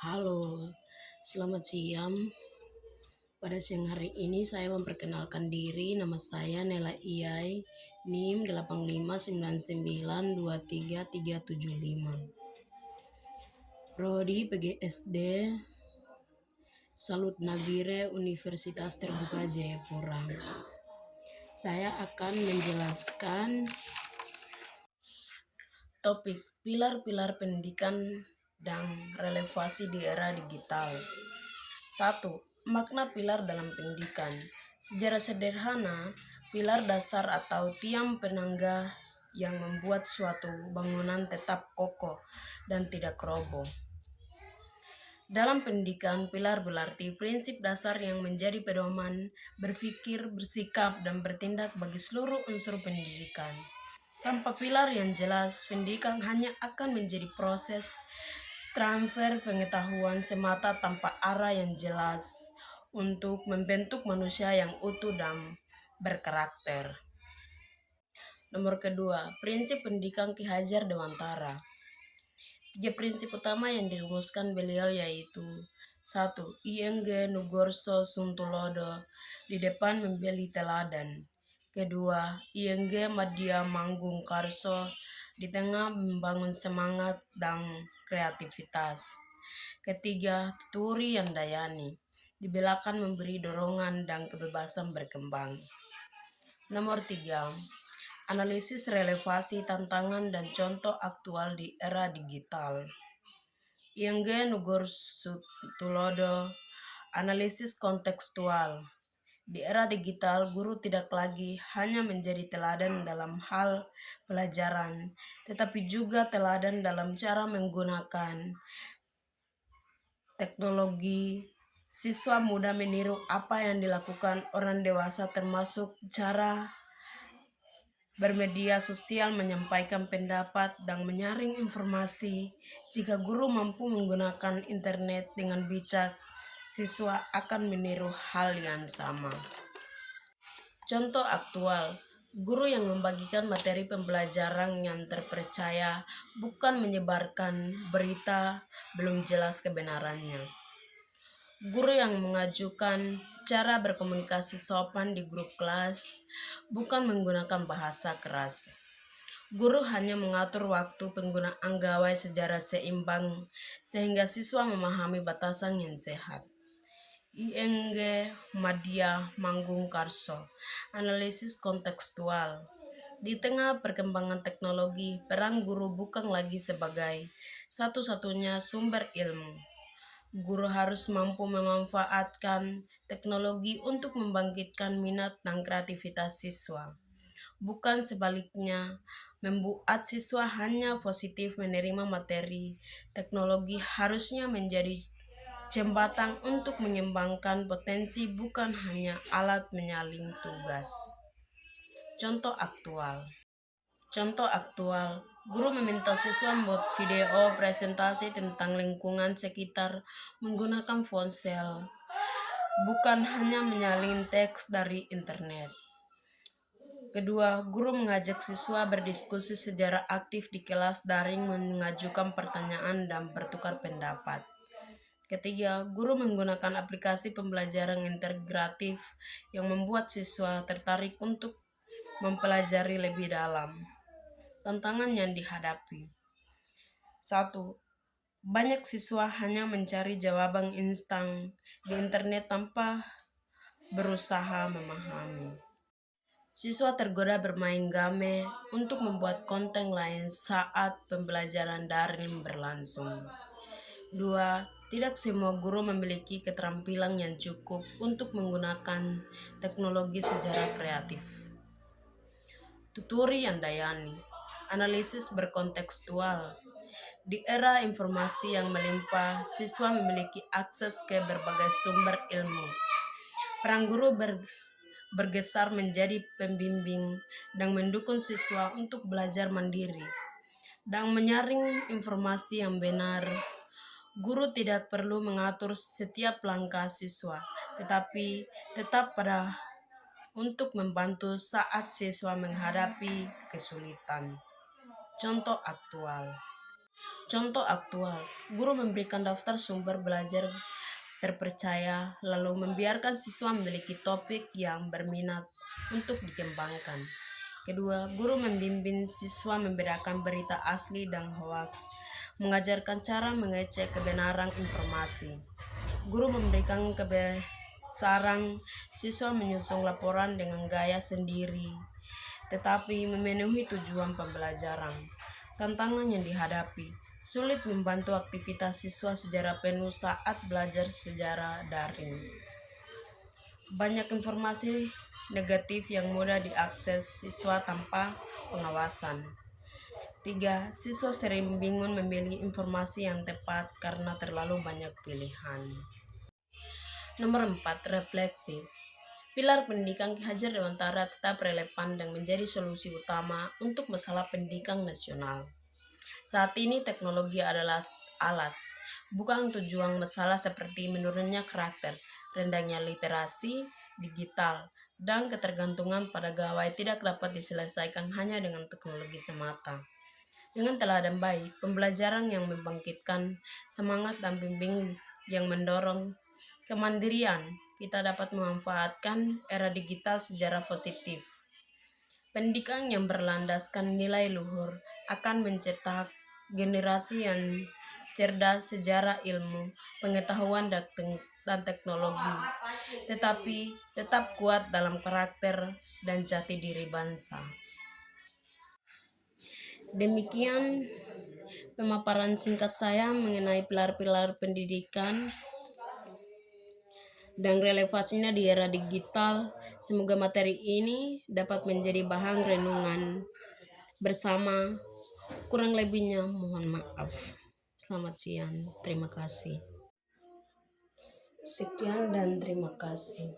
Halo, selamat siang. Pada siang hari ini saya memperkenalkan diri. Nama saya Nela Iyai, NIM 8599233375. Prodi PGSD Salut Nagire Universitas Terbuka Jayapura. Saya akan menjelaskan topik pilar-pilar pendidikan dan relevansi di era digital. 1. Makna pilar dalam pendidikan. Secara sederhana, pilar dasar atau tiang penangga yang membuat suatu bangunan tetap kokoh dan tidak roboh. Dalam pendidikan, pilar berarti prinsip dasar yang menjadi pedoman berpikir, bersikap, dan bertindak bagi seluruh unsur pendidikan. Tanpa pilar yang jelas, pendidikan hanya akan menjadi proses transfer pengetahuan semata tanpa arah yang jelas untuk membentuk manusia yang utuh dan berkarakter. Nomor kedua, prinsip pendidikan Ki Hajar Dewantara. 3 prinsip utama yang dirumuskan beliau yaitu 1. ING Nugorso Suntulodo, di depan membeli teladan. Kedua, ING Madya Manggung Karso, di tengah membangun semangat dan kreativitas. Ketiga, Tuturi Yandayani, di belakang memberi dorongan dan kebebasan berkembang. Nomor 3, analisis relevansi tantangan dan contoh aktual di era digital. ING Nugorso Suntulodo, analisis kontekstual. Di era digital, guru tidak lagi hanya menjadi teladan dalam hal pelajaran, tetapi juga teladan dalam cara menggunakan teknologi. Siswa mudah meniru apa yang dilakukan orang dewasa, termasuk cara bermedia sosial, menyampaikan pendapat, dan menyaring informasi. Jika guru mampu menggunakan internet dengan bijak, siswa akan meniru hal yang sama. Contoh aktual, guru yang membagikan materi pembelajaran yang terpercaya, bukan menyebarkan berita belum jelas kebenarannya. Guru yang mengajukan cara berkomunikasi sopan di grup kelas, bukan menggunakan bahasa keras. Guru hanya mengatur waktu penggunaan gawai secara seimbang sehingga siswa memahami batasan yang sehat. ING Madya Manggung Karso, analisis kontekstual. Di tengah perkembangan teknologi, peran guru bukan lagi sebagai satu-satunya sumber ilmu. Guru harus mampu memanfaatkan teknologi untuk membangkitkan minat dan kreativitas siswa, bukan sebaliknya membuat siswa hanya positif menerima materi. Teknologi harusnya menjadi jembatan untuk mengembangkan potensi, bukan hanya alat menyalin tugas. Contoh aktual, guru meminta siswa membuat video presentasi tentang lingkungan sekitar menggunakan ponsel, bukan hanya menyalin teks dari internet. Kedua, guru mengajak siswa berdiskusi secara aktif di kelas daring, mengajukan pertanyaan dan bertukar pendapat. Ketiga, guru menggunakan aplikasi pembelajaran integratif yang membuat siswa tertarik untuk mempelajari lebih dalam. Tantangan yang dihadapi. 1. Banyak siswa hanya mencari jawaban instan di internet tanpa berusaha memahami. Siswa tergoda bermain game untuk membuat konten lain saat pembelajaran daring berlangsung. 2. Tidak semua guru memiliki keterampilan yang cukup untuk menggunakan teknologi secara kreatif. Tuturi Yandayani, analisis berkontekstual. Di era informasi yang melimpah, siswa memiliki akses ke berbagai sumber ilmu. Peran guru bergeser menjadi pembimbing dan mendukung siswa untuk belajar mandiri dan menyaring informasi yang benar. Guru tidak perlu mengatur setiap langkah siswa, tetapi tetap pada untuk membantu saat siswa menghadapi kesulitan. Contoh aktual, Contoh aktual, guru memberikan daftar sumber belajar terpercaya, lalu membiarkan siswa memiliki topik yang berminat untuk dikembangkan. Kedua, guru membimbing siswa membedakan berita asli dan hoaks, mengajarkan cara mengecek kebenaran informasi. Guru memberikan kebesaran siswa menyusun laporan dengan gaya sendiri, tetapi memenuhi tujuan pembelajaran. Tantangan yang dihadapi, sulit membantu aktivitas siswa secara penuh saat belajar secara daring. Banyak informasi negatif yang mudah diakses siswa tanpa pengawasan. 3. Siswa sering bingung memilih informasi yang tepat karena terlalu banyak pilihan. Nomor 4. Refleksi. Pilar pendidikan Ki Hajar Dewantara tetap relevan dan menjadi solusi utama untuk masalah pendidikan nasional. Saat ini teknologi adalah alat, bukan tujuan. Masalah seperti menurunnya karakter, rendahnya literasi digital, dan ketergantungan pada gawai tidak dapat diselesaikan hanya dengan teknologi semata. Dengan teladan baik, pembelajaran yang membangkitkan semangat dan bimbing yang mendorong kemandirian, kita dapat memanfaatkan era digital secara positif. Pendidikan yang berlandaskan nilai luhur akan mencetak generasi yang cerdas sejarah ilmu, pengetahuan dan teknologi, tetapi tetap kuat dalam karakter dan jati diri bangsa. Demikian pemaparan singkat saya mengenai pilar-pilar pendidikan dan relevansinya di era digital. Semoga materi ini dapat menjadi bahan renungan bersama. Kurang lebihnya mohon maaf. Selamat siang. Terima kasih. Sekian dan terima kasih.